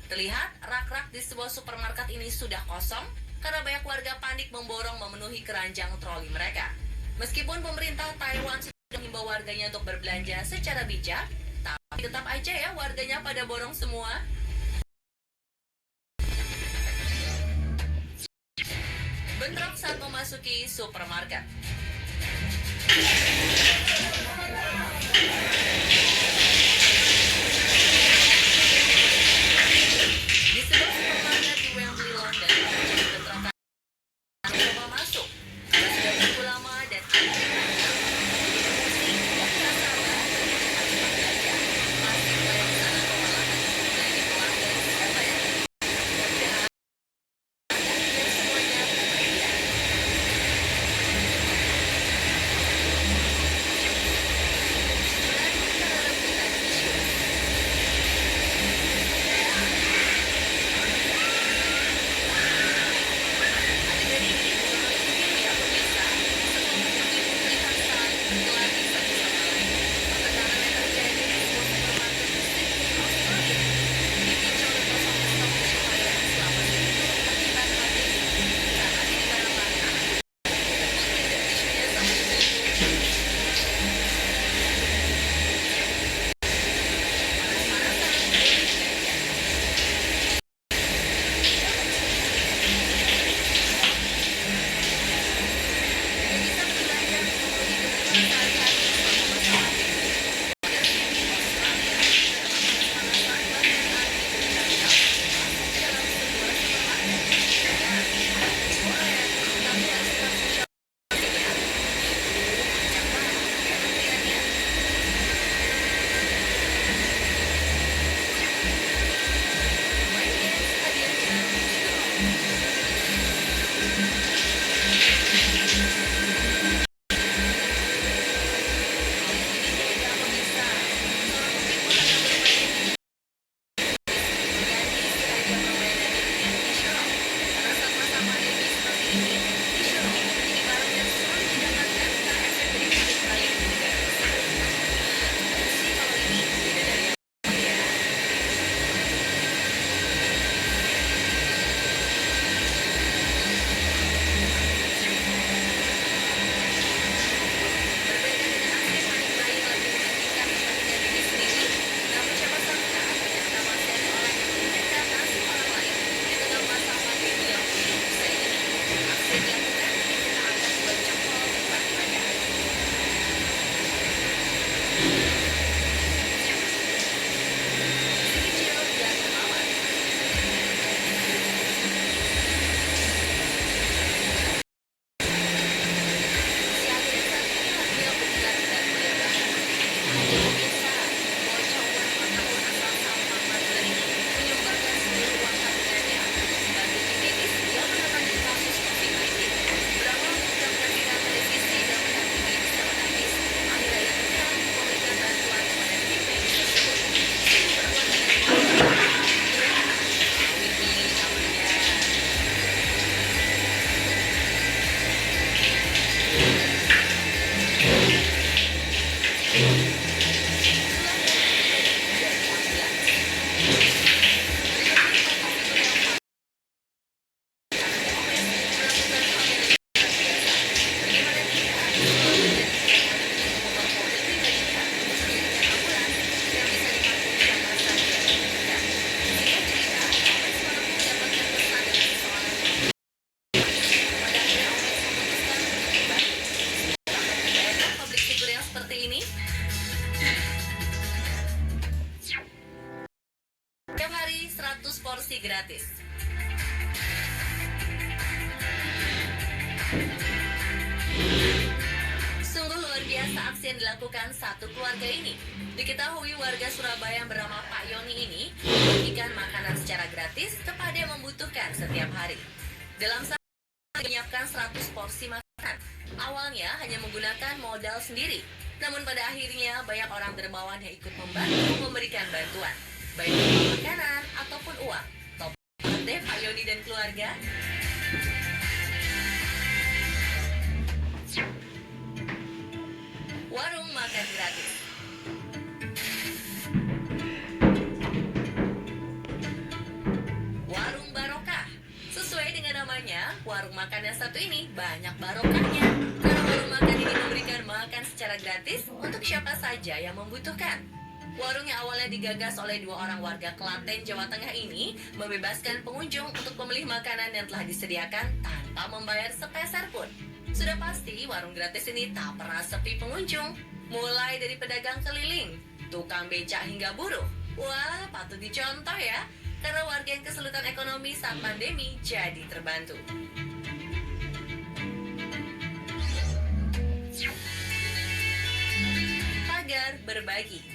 Terlihat rak-rak di sebuah supermarket ini sudah kosong karena banyak warga panik memborong memenuhi keranjang troli mereka. Meskipun pemerintah Taiwan sudah mengimbau warganya untuk berbelanja secara bijak, tapi tetap aja ya warganya pada borong semua. Bentrok saat memasuki supermarket. Di sebuah supermarket di Wembley, London, terjadi bentrokan coba masuk karena sudah menunggu lama dan antri panjang. Emosi dan rasa marah dari para belanja masih mulai di sana kewalahan bagi pelanggan surabaya. Mudah-mudahan dan semuanya baik-baik. Beralih ke rebutan isu. Adegan ini ditonton sendiri ya pemirsa. Sekelompok ibu terlihat saling berkelahi satu sama lain. Pertengkaran yang terjadi di sebuah supermarket di Sydney, Australia, dipicu oleh kosongnya stok tisu toilet selama seminggu akibat habis karena ini barang langka. Putri dan tisunya sama ibu-ibu panas-panasan demi belanja. Tidak bisa berbelanja untuk memenuhi kebutuhan sehari-hari selama masa pandemi. Warga Sydney, Australia, karena panas-panasan bahkan antri berjam-jam masuk ke dalam sebuah supermarket. Dan ada ribuan tapi harus tetap social media. Panjang banget ya antriannya. Waitress hadirnya Diderot. Hal yang bikin beda pemirsa. Seorang ibu tengah bermain di mengganti sengaja permainan dengan tisu roll. Karena saat masa pandemi seperti ini, tisu roll menjadi barang yang sulit didapatkan karena efek dari pabrik lain di negara tersebut. Gimana sih kalau ini beda dari yang lain ya? Berbeda dengan aksi panik buying lagi mementingkan kepentingan diri sendiri, namun siapa sangka ternyata masih ada orang yang memikirkan nasib orang lain di tengah masa pandemi yang belum usai ini. Aksi yang dilakukan bikin kita angkat dua jempol lipat ganda. Si kecil dan dermawan. Si akhirnya saat inilah beliau bergerak dan meledakan. Hanya pemirsa, bocah umur 4 tahun asal Sampang, Madura ini menyumbangkan seluruh uang tabungannya. Bagi tim medis yang menangani kasus COVID-19, berawal mengundang siaran televisi dan menang TV bisa menangis. Akhirnya ia bergerak memberikan bantuan kepada tim medis tersebut. Sungguh perbuatan yang luar biasa. Ya, Wiki namanya. Itulah yang terjadi di Jari 16. Berikut ini foto fitur yang paling anaknya Omes melakukan hal yang luar biasa. Bagaimana tidak, setelah menjadi tidak pandemi membawa mobil pribadinya untuk mendirikan ambulans yang bisa diparkir di kamar saja dibutuhkan. Singkat cerita, Omes mampu mendapatkan pesan dari seseorang yang pada akhirnya Omes memutuskan untuk kembali. Semoga akan dibayarkan public figure yang seperti ini. Tiap hari 100 porsi gratis. Sungguh luar biasa aksi yang dilakukan satu keluarga ini. Diketahui warga Surabaya yang bernama Pak Yoni ini membagikan makanan secara gratis kepada yang membutuhkan setiap hari. Dalam sehari menyiapkan 100 porsi makanan. Awalnya hanya menggunakan modal sendiri. Namun pada akhirnya banyak orang dermawan yang ikut membantu memberikan bantuan. Baik berupa makanan ataupun uang. Top banget deh Pak Yoni dan keluarga. Warung makan gratis. makan yang satu ini banyak barokahnya, karena warung makan ini memberikan makan secara gratis untuk siapa saja yang membutuhkan. Warung yang awalnya digagas oleh 2 orang warga Klaten, Jawa Tengah ini membebaskan pengunjung untuk memilih makanan yang telah disediakan tanpa membayar sepeser pun. Sudah pasti warung gratis ini tak pernah sepi pengunjung, mulai dari pedagang keliling, tukang becak hingga buruh. Wah, patut dicontoh ya, karena warga yang kesulitan ekonomi saat pandemi jadi terbantu. Pagar berbagi.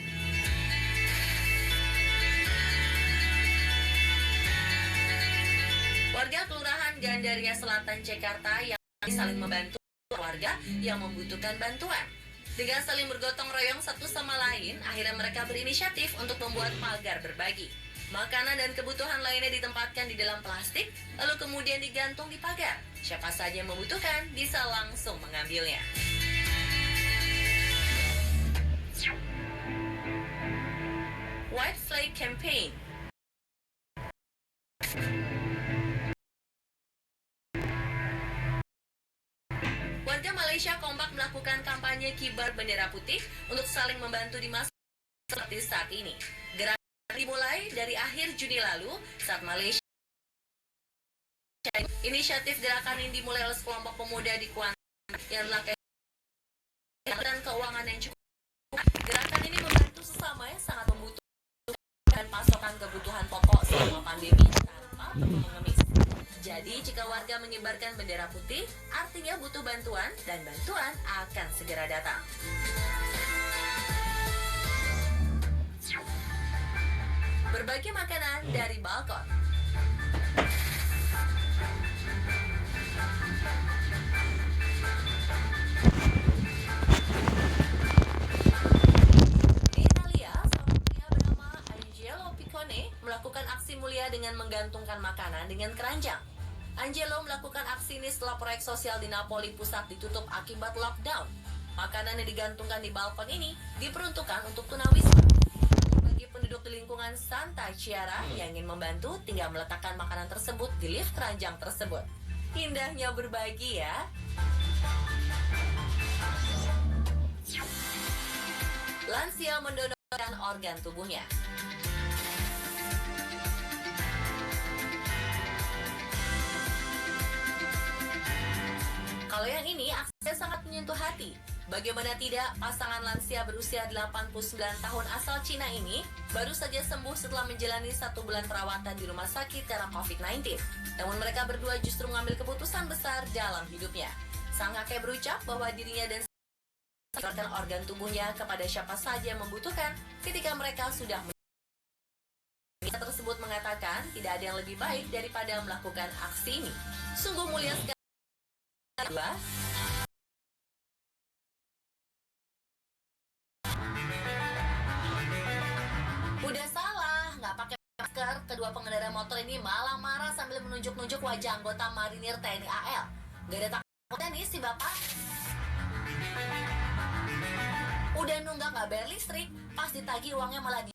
Warga Kelurahan Gandaria Selatan, Jakarta yang saling membantu warga yang membutuhkan bantuan. Dengan saling bergotong royong satu sama lain, akhirnya mereka berinisiatif untuk membuat pagar berbagi. Makanan dan kebutuhan lainnya ditempatkan di dalam plastik, lalu kemudian digantung di pagar. Siapa saja yang membutuhkan bisa langsung mengambilnya. White Flag Campaign. Warga Malaysia kompak melakukan kampanye kibar bendera putih untuk saling membantu di masa seperti saat ini. Gerakan dimulai dari akhir Juni lalu saat Malaysia. Inisiatif gerakan ini dimulai oleh sekelompok pemuda di Kuantan yang melakukan dan keuangan yang cukup. Gerakan ini membantu sesama yang sangat membutuhkan pasokan kebutuhan pokok selama pandemi tanpa mengemis. Jadi jika warga mengibarkan bendera putih, artinya butuh bantuan dan bantuan akan segera datang. Berbagi makanan dari balkon. Di Italia, seorang pria bernama Angelo Piccone melakukan aksi mulia dengan menggantungkan makanan dengan keranjang. Angelo melakukan aksi ini setelah proyek sosial di Napoli pusat ditutup akibat lockdown. Makanan yang digantungkan di balkon ini diperuntukkan untuk tunawisma. Bagi penduduk di lingkungan Santa Chiara yang ingin membantu, tinggal meletakkan makanan tersebut di lift keranjang tersebut. Indahnya berbagi ya. Lansia mendonorkan organ tubuhnya. Kalau yang ini aksinya sangat menyentuh hati. Bagaimana tidak, pasangan lansia berusia 89 tahun asal Cina ini baru saja sembuh setelah menjalani 1 bulan perawatan di rumah sakit karena COVID-19. Namun mereka berdua justru mengambil keputusan besar dalam hidupnya. Sang kakek berucap bahwa dirinya dan menyerahkan organ tubuhnya kepada siapa saja yang membutuhkan ketika mereka sudah meninggal. Tersebut mengatakan tidak ada yang lebih baik daripada melakukan aksi ini. Sungguh mulia sekali. Udah salah, nggak pakai masker. Kedua pengendara motor ini malah marah sambil menunjuk-nunjuk wajah anggota marinir TNI AL. Gak ada takutnya nih si bapak. Udah nunggak nggak bayar listrik, pas ditagih uangnya malah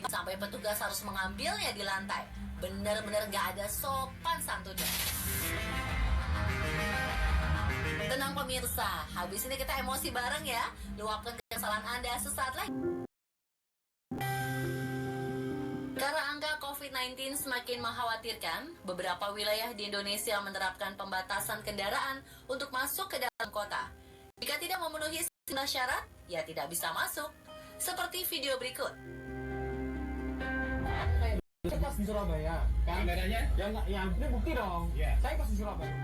sampai petugas harus mengambilnya di lantai. Bener-bener gak ada sopan santunnya. Tenang pemirsa, habis ini kita emosi bareng ya. Luapkan kesalahan Anda sesaat lagi. Karena angka COVID-19 semakin mengkhawatirkan, beberapa wilayah di Indonesia menerapkan pembatasan kendaraan untuk masuk ke dalam kota. Jika tidak memenuhi sejumlah syarat, ya tidak bisa masuk. Seperti video berikut. Saya pas di Surabaya, kan? Kendaraannya? Ya, ini bukti dong. Yeah. Saya pas di Surabaya.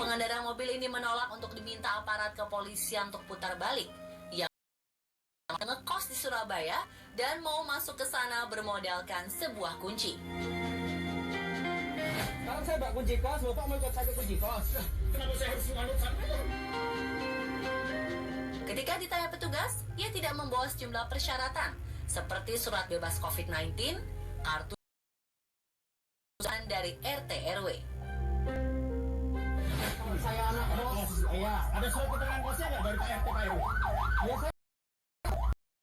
Pengendara mobil ini menolak untuk diminta aparat kepolisian untuk putar balik. Yang ngekos di Surabaya dan mau masuk ke sana bermodalkan sebuah kunci. Sekarang saya bawa kunci kos, Bapak mau ikut saya ke kunci kos. Kenapa saya harus menganut sampai? Ketika ditanya petugas, ia tidak membawa sejumlah persyaratan seperti surat bebas COVID-19, kartu dari RT RW. Saya anak kos. Iya. Ada surat keterangan kosnya nggak dari Pak RT Pak RW? Ya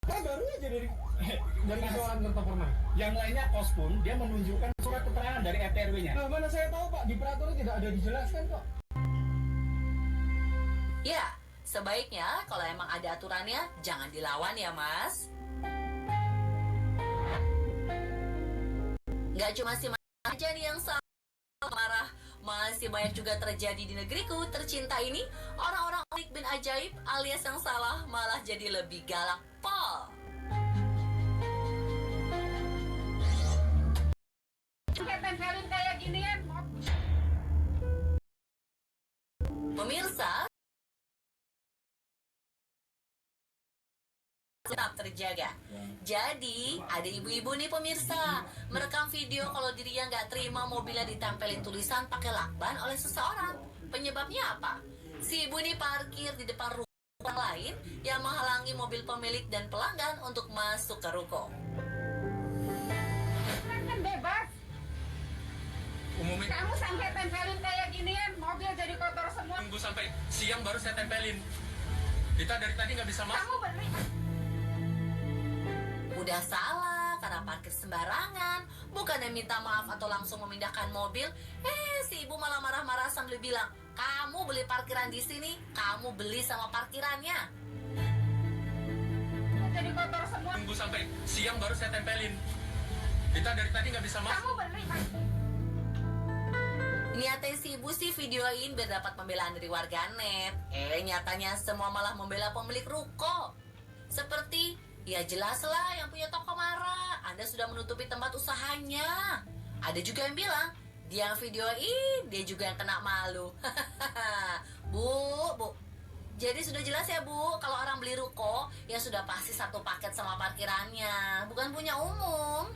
saya baru aja dari Dari soalan tentang permai. Yang lainnya kos pun dia menunjukkan surat keterangan dari RT RW-nya. Nah, mana saya tahu Pak, di peraturan tidak ada dijelaskan kok. Ya, sebaiknya kalau emang ada aturannya, jangan dilawan ya, Mas. Nggak cuma si Mas aja nih yang salah marah. Masih banyak juga terjadi di negeriku tercinta ini. Orang-orang unik bin ajaib alias yang salah malah jadi lebih galak, Pol. Tempelin kayak ginian. Pemirsa, tetap terjaga. Jadi, ada ibu-ibu nih pemirsa, merekam video kalau dirinya nggak terima mobilnya ditempelin tulisan pakai lakban oleh seseorang. Penyebabnya apa? Si ibu ini parkir di depan ruko orang lain yang menghalangi mobil pemilik dan pelanggan untuk masuk ke ruko. Kan bebas. Umumnya Kamu sampai tempelin kayak ginian, mobil jadi kotor semua. tunggu sampai siang baru saya tempelin. Kita dari tadi nggak bisa masuk. Kamu beri. Udah salah karena parkir sembarangan, bukannya minta maaf atau langsung memindahkan mobil. Si ibu malah marah-marah sambil bilang, kamu beli parkiran di sini, kamu beli sama parkirannya. Jadi kotor semua. Tunggu sampai siang baru saya tempelin. Kita dari tadi nggak bisa masuk. Kamu beri. Niatnya si ibu sih videoin biar dapat pembelaan dari warganet. Nyatanya semua malah membela pemilik ruko. Seperti, ya jelaslah yang punya toko marah, Anda sudah menutupi tempat usahanya. Ada juga yang bilang, dia yang videoin, dia juga yang kena malu. Bu. Jadi sudah jelas ya Bu, kalau orang beli ruko, ya sudah pasti satu paket sama parkirannya, bukan punya umum.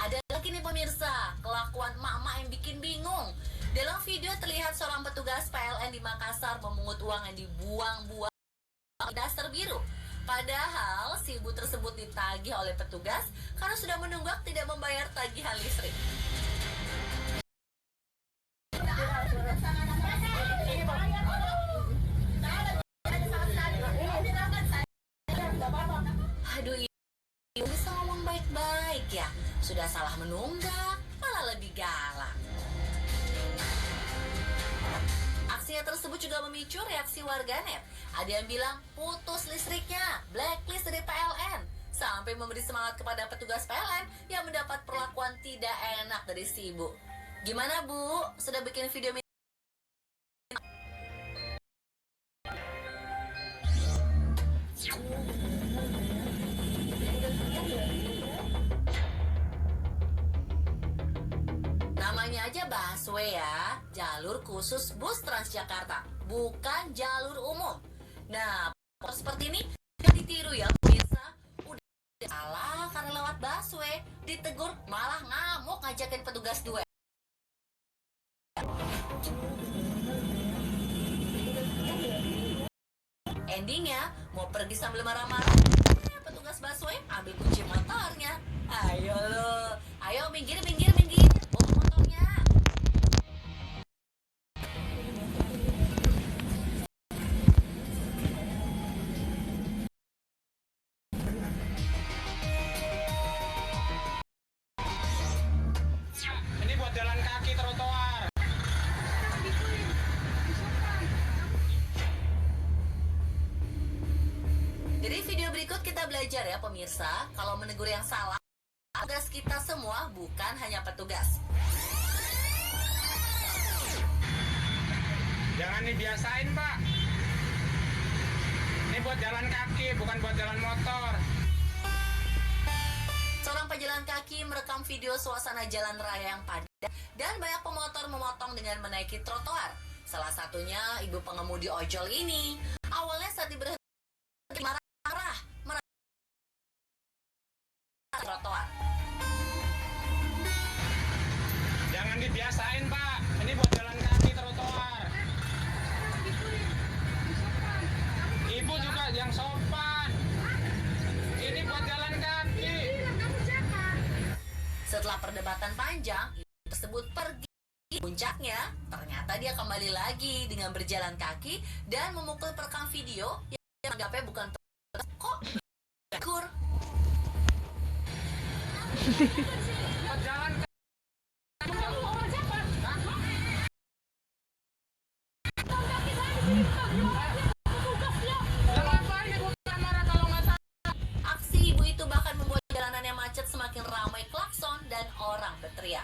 Ada lagi nih pemirsa, kelakuan emak-emak yang bikin bingung. Dalam video terlihat seorang petugas PLN di Makassar memungut uang yang dibuang-buang di daster biru. Padahal si ibu tersebut ditagih oleh petugas karena sudah menunggak tidak membayar tagihan listrik. Aduh, ibu bisa ngomong baik-baik ya. Sudah salah menunggak, malah lebih galak. Aksinya tersebut juga memicu reaksi warganet. Ada yang bilang putus listriknya, blacklist dari PLN, sampai memberi semangat kepada petugas PLN yang mendapat perlakuan tidak enak dari si ibu. Gimana Bu? Sudah bikin video namanya aja busway ya, jalur khusus bus Transjakarta, bukan jalur umum. Nah, seperti ini jangan ditiru ya pemirsa. Udah salah karena lewat busway, ditegur malah ngamuk ngajakin petugas duel. Endingnya mau pergi sambil marah-marah, petugas busway ambil kunci motornya. Ayo lo, ayo minggir, bawa motornya. Ini buat jalan kaki trotoar. Dari video berikut kita belajar ya pemirsa, kalau menegur yang salah, tugas kita semua bukan hanya petugas. Jangan dibiasain Pak. Ini buat jalan kaki, bukan buat jalan motor. Seorang pejalan kaki merekam video suasana jalan raya yang padat dan banyak pemotor memotong dengan menaiki trotoar. Salah satunya ibu pengemudi ojol ini. Awalnya saat diberhenti marah trotoar. Jangan dibiasain Pak. Ini buat jalan kaki trotoar. Ibu juga yang sopan. Ini buat jalan kaki. jalan panjang tersebut pergi. Puncaknya, ternyata dia kembali lagi dengan berjalan kaki dan memukul perekam video yang menganggapnya bukan kok kur. Jalan Aksi ibu itu bahkan membuat jalanan yang macet semakin ramai klakson dan orang berteriak.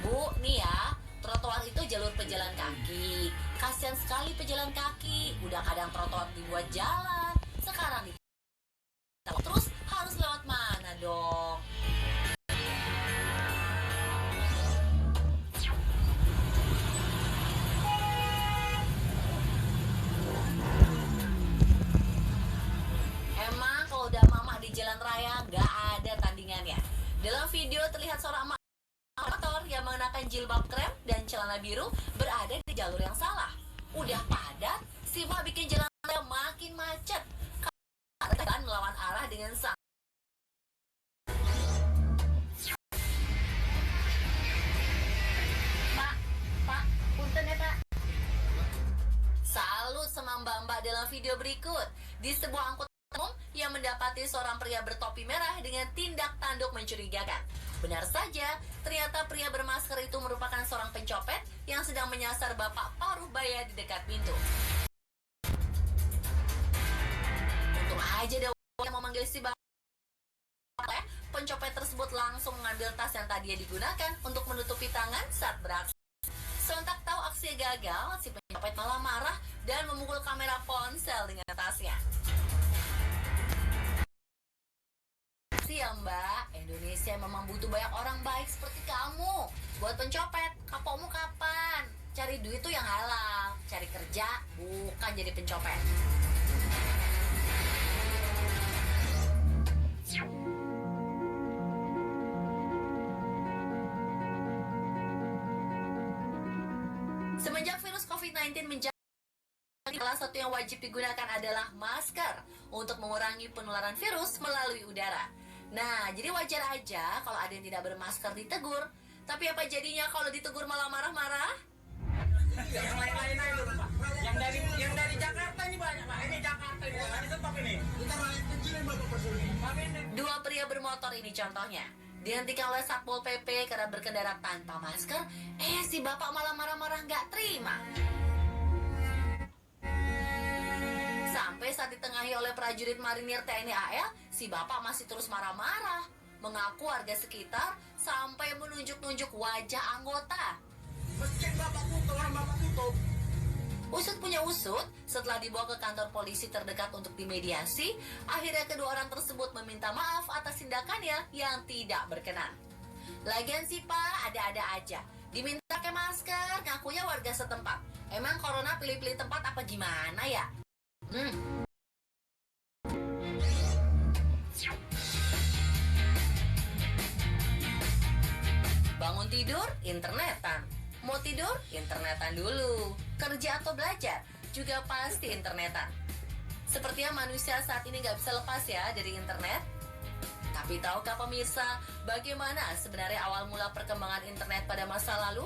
Bu, nih ya, trotoar itu jalur pejalan kaki. Kasihan sekali pejalan kaki. Udah kadang trotoar dibuat jalan, sekarang terus harus lewat mana dong? Emang kalau udah mama di jalan raya nggak ada tandingannya. Dalam video terlihat seorang motor yang mengenakan jilbab krem dan celana biru berada di jalur yang salah. Udah padat, si mak bikin jalan raya makin macet. Karena melawan arah dengan sang. Pak, punten ya Pak. Salut sama mbak-mbak dalam video berikut. Di sebuah angkutan umum yang mendapati seorang pria bertopi merah dengan tindak tanduk mencurigakan. Benar saja, ternyata pria bermasker itu merupakan seorang pencopet yang sedang menyasar bapak paruh baya di dekat pintu. Untung aja dia yang memanggil si bapak. Pencopet tersebut langsung mengambil tas yang tadinya digunakan untuk menutupi tangan saat beraksi. Sontak tahu aksinya gagal, si pencopet malah marah dan memukul kamera ponsel dengan tasnya. Ya mbak, Indonesia memang butuh banyak orang baik seperti kamu. Buat pencopet, kapokmu kapan? Cari duit tuh yang halal, cari kerja, bukan jadi pencopet. Semenjak virus COVID-19 menjadi salah satu yang wajib digunakan adalah masker untuk mengurangi penularan virus melalui udara. Nah, jadi wajar aja kalau ada yang tidak bermasker ditegur. Tapi apa jadinya kalau ditegur malah marah-marah? yang lain-lain aja dulu, Pak. Yang dari Jakarta ini banyak, Pak. Ini Jakarta ini, di tempat ini. Kita rakyat kecil yang Bapak Presiden. Dua pria bermotor ini contohnya. Dihentikan oleh Satpol PP karena berkendara tanpa masker. Si bapak malah marah-marah nggak terima. Sampai saat ditengahi oleh prajurit marinir TNI AL, si bapak masih terus marah-marah, mengaku warga sekitar sampai menunjuk-nunjuk wajah anggota. Meski Bapak tutup, orang Bapak tutup. Usut punya usut, setelah dibawa ke kantor polisi terdekat untuk dimediasi, akhirnya kedua orang tersebut meminta maaf atas tindakannya yang tidak berkenan. Lagian sih Pak, ada-ada aja. Diminta pakai masker, ngakunya warga setempat. Emang corona pilih-pilih tempat apa gimana ya? Bangun tidur, internetan. Mau tidur, internetan dulu. Kerja atau belajar, juga pasti internetan. Sepertinya manusia saat ini nggak bisa lepas ya dari internet. Tapi tahukah pemirsa, bagaimana sebenarnya awal mula perkembangan internet pada masa lalu?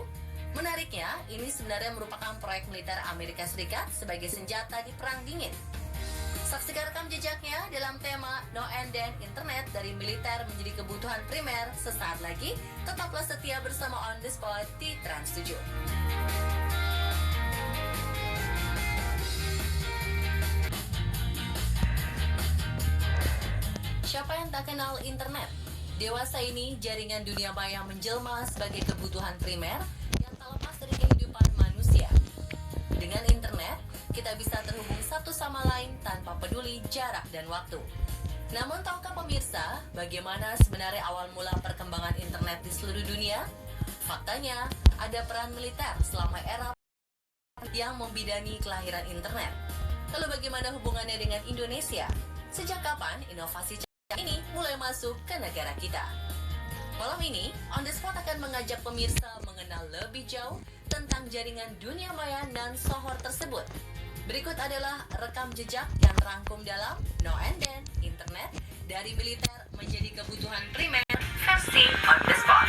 Menariknya, ini sebenarnya merupakan proyek militer Amerika Serikat sebagai senjata di Perang Dingin. Saksikan rekam jejaknya dalam tema No and Then Internet dari militer menjadi kebutuhan primer sesaat lagi. Tetaplah setia bersama On The Spot di Trans 7. Siapa yang tak kenal internet? Dewasa ini jaringan dunia maya menjelma sebagai kebutuhan primer yang tak lepas dari kehidupan manusia. Dengan internet, kita bisa terhubung satu sama lain tanpa peduli jarak dan waktu. Namun tahukah pemirsa, bagaimana sebenarnya awal mula perkembangan internet di seluruh dunia? Faktanya, ada peran militer selama era yang membidani kelahiran internet. Lalu bagaimana hubungannya dengan Indonesia? Sejak kapan inovasi ini mulai masuk ke negara kita? Malam ini, On The Spot akan mengajak pemirsa mengenal lebih jauh tentang jaringan dunia maya dan sohor tersebut. Berikut adalah rekam jejak yang terangkum dalam No and Then Internet dari militer menjadi kebutuhan primer versi on the spot.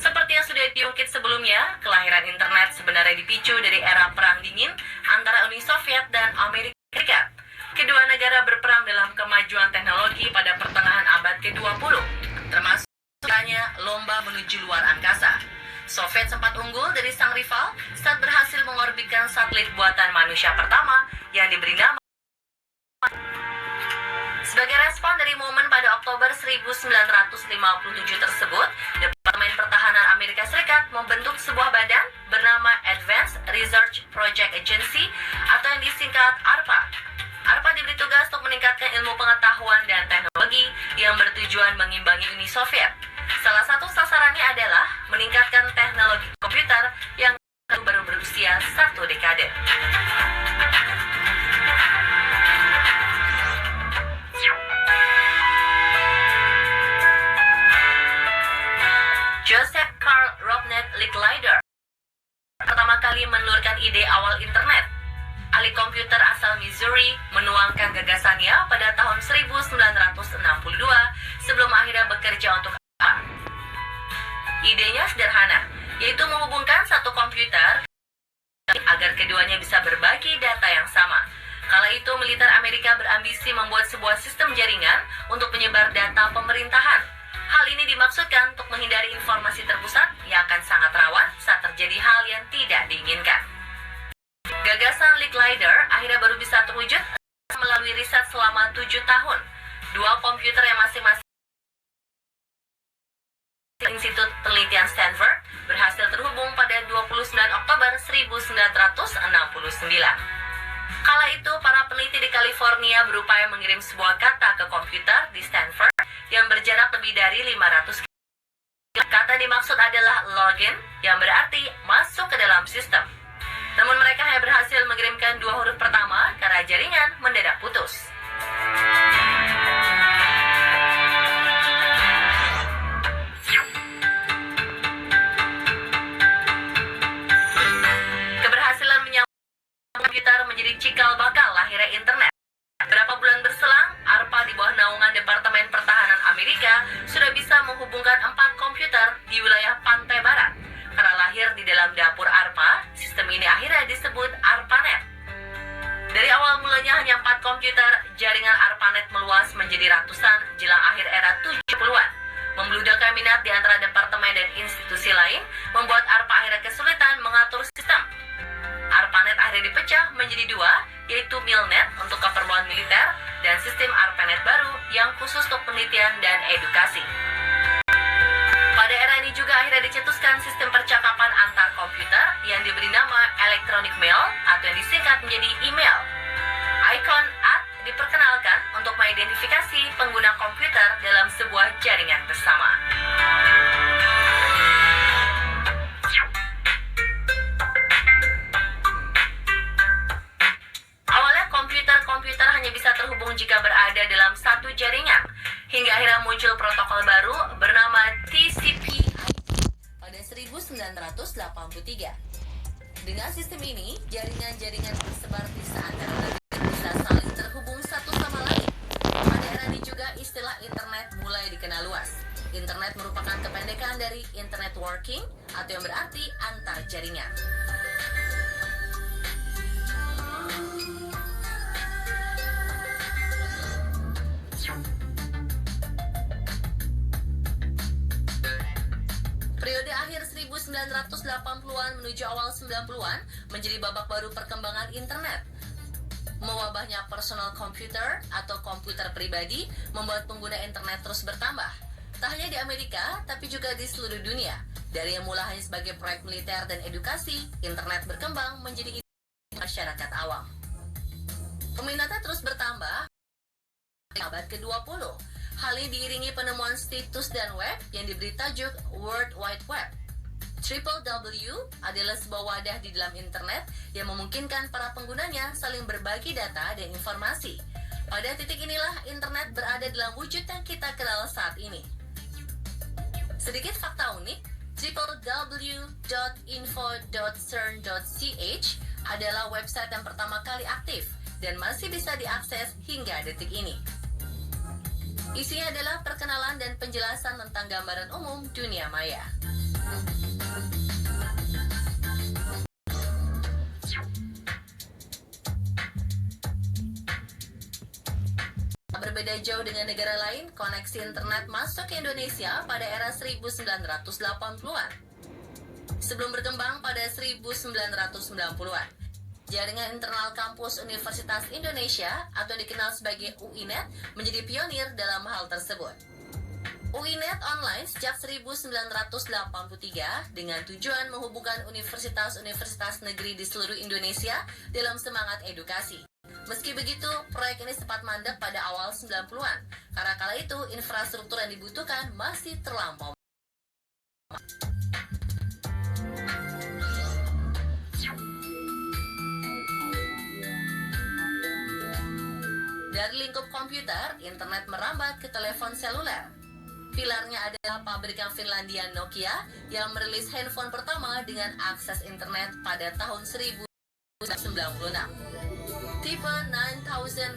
Seperti yang sudah diungkit sebelumnya, kelahiran internet sebenarnya dipicu dari era Perang Dingin antara Uni Soviet dan Amerika Serikat. Kedua negara berperang dalam kemajuan teknologi pada pertengahan abad ke-20, termasuk lomba menuju luar angkasa. Soviet sempat unggul dari sang rival saat berhasil mengorbitkan satelit buatan manusia pertama yang diberi nama. Sebagai respon dari momen pada Oktober 1957 tersebut, Departemen Pertahanan Amerika Serikat membentuk sebuah badan bernama Advanced Research Project Agency atau yang disingkat ARPA. ARPA diberi tugas untuk meningkatkan ilmu pengetahuan dan teknologi yang bertujuan mengimbangi Uni Soviet. Salah satu sasarannya adalah meningkatkan teknologi komputer yang baru berusia 1 dekade. Joseph Karl Robert Licklider pertama kali menelurkan ide awal internet. Ahli komputer asal Missouri menuangkan gagasannya pada tahun 1962 sebelum akhirnya bekerja untuk ARPA. Idenya sederhana, yaitu menghubungkan satu komputer agar keduanya bisa berbagi data yang sama. Kala itu militer Amerika berambisi membuat sebuah sistem jaringan untuk menyebar data pemerintahan. Hal ini dimaksudkan untuk menghindari informasi terpusat yang akan sangat rawan saat terjadi hal yang tidak diinginkan. Gagasan Licklider akhirnya baru bisa terwujud melalui riset selama 7 tahun. Dua komputer yang masing-masing Institut Penelitian Stanford berhasil terhubung pada 29 Oktober 1969. Kala itu, para peneliti di California berupaya mengirim sebuah kata ke komputer di Stanford yang berjarak lebih dari 500 km. Kata dimaksud adalah login, yang berarti masuk ke dalam sistem. Namun mereka hanya berhasil mengirimkan 2 huruf pertama karena jaringan mendadak putus. Keberhasilan menyambung komputer menjadi cikal bakal lahirnya internet. Beberapa bulan berselang, ARPA di bawah naungan Departemen Pertahanan Amerika sudah bisa menghubungkan 4 komputer di wilayah pantai barat. Karena lahir di dalam dapur ARPA, sistem ini akhirnya disebut ARPANET. Dari awal mulanya hanya 4 komputer, jaringan ARPANET meluas menjadi ratusan jelang akhir era 70-an. Membludaknya minat di antara departemen dan institusi lain, membuat ARPA akhirnya kesulitan mengatur sistem. ARPANET akhirnya dipecah menjadi 2, yaitu MILNET untuk keperluan militer dan sistem ARPANET baru yang khusus untuk penelitian dan edukasi. Pada era ini juga akhirnya dicetuskan sistem percakapan antar komputer yang diberi nama electronic mail atau yang disingkat menjadi email. Ikon diperkenalkan untuk mengidentifikasi pengguna komputer dalam sebuah jaringan bersama. Awalnya komputer hanya bisa terhubung jika berada dalam satu jaringan, hingga akhirnya muncul protokol baru bernama TCP/IP pada 1983. Dengan sistem ini, jaringan-jaringan tersebar di seantero negeri bisa saling terhubung satu sama lain. Pada era ini juga istilah internet mulai dikenal luas. Internet merupakan kependekan dari internet working atau yang berarti antar jaringan. Periode akhir 1980-an menuju awal 90-an menjadi babak baru perkembangan internet. Mewabahnya personal computer atau komputer pribadi membuat pengguna internet terus bertambah. Tak hanya di Amerika, tapi juga di seluruh dunia. Dari yang mula hanya sebagai proyek militer dan edukasi, internet berkembang menjadi masyarakat awam. Peminatnya terus bertambah di abad ke-20. Hal ini diiringi penemuan situs dan web yang diberi tajuk World Wide Web. www adalah sebuah wadah di dalam internet yang memungkinkan para penggunanya saling berbagi data dan informasi. Pada titik inilah internet berada dalam wujud yang kita kenal saat ini. Sedikit fakta unik, www.info.cern.ch adalah website yang pertama kali aktif dan masih bisa diakses hingga detik ini. Isinya adalah perkenalan dan penjelasan tentang gambaran umum dunia maya. Berbeda jauh dengan negara lain, koneksi internet masuk ke Indonesia pada era 1980-an. Sebelum berkembang pada 1990-an, jaringan internal kampus Universitas Indonesia atau dikenal sebagai UINET menjadi pionir dalam hal tersebut. UINET online sejak 1983 dengan tujuan menghubungkan universitas-universitas negeri di seluruh Indonesia dalam semangat edukasi. Meski begitu, proyek ini sempat mandek pada awal 90-an, karena kala itu infrastruktur yang dibutuhkan masih terlampau. Dari lingkup komputer, internet merambat ke telepon seluler. Pilarnya adalah pabrikan Finlandia Nokia yang merilis handphone pertama dengan akses internet pada tahun 1996. Tipe 9000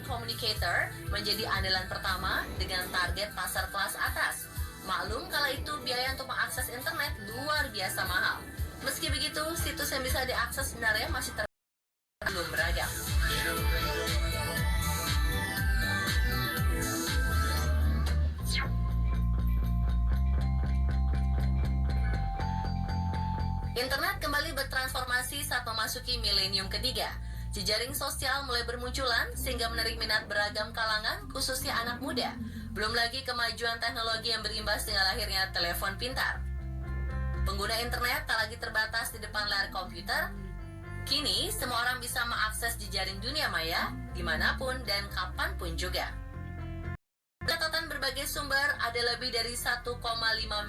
Communicator menjadi andalan pertama dengan target pasar kelas atas. Maklum kala itu biaya untuk mengakses internet luar biasa mahal. Meski begitu, situs yang bisa diakses sebenarnya masih belum beragam. Internet kembali bertransformasi saat memasuki milenium ketiga. Jejaring sosial mulai bermunculan sehingga menarik minat beragam kalangan, khususnya anak muda. Belum lagi kemajuan teknologi yang berimbas dengan lahirnya telepon pintar. Pengguna internet tak lagi terbatas di depan layar komputer. Kini, semua orang bisa mengakses jejaring dunia maya dimanapun dan kapanpun juga. Catatan berbagai sumber ada lebih dari 1,5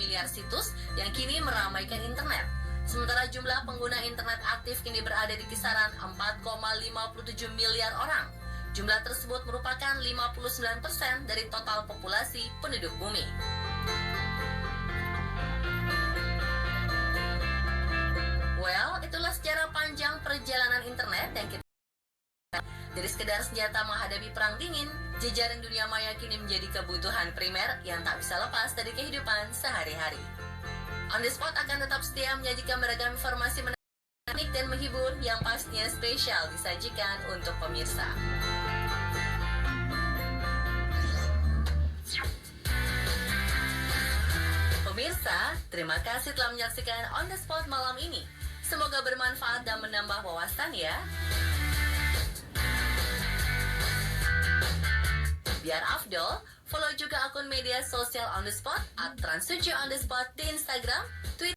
miliar situs yang kini meramaikan internet. Sementara jumlah pengguna internet aktif kini berada di kisaran 4,57 miliar orang. Jumlah tersebut merupakan 59% dari total populasi penduduk bumi. Well, itulah sejarah panjang perjalanan internet yang kita dari sekedar senjata menghadapi perang dingin, jejaring dunia maya kini menjadi kebutuhan primer yang tak bisa lepas dari kehidupan sehari-hari. On the Spot akan tetap setia menyajikan beragam informasi menarik dan menghibur yang pastinya spesial disajikan untuk pemirsa. Pemirsa, terima kasih telah menyaksikan On the Spot malam ini. Semoga bermanfaat dan menambah wawasan ya. Biar afdol, follow juga akun media sosial On The Spot @Trans7 On The Spot di Instagram, Twitter,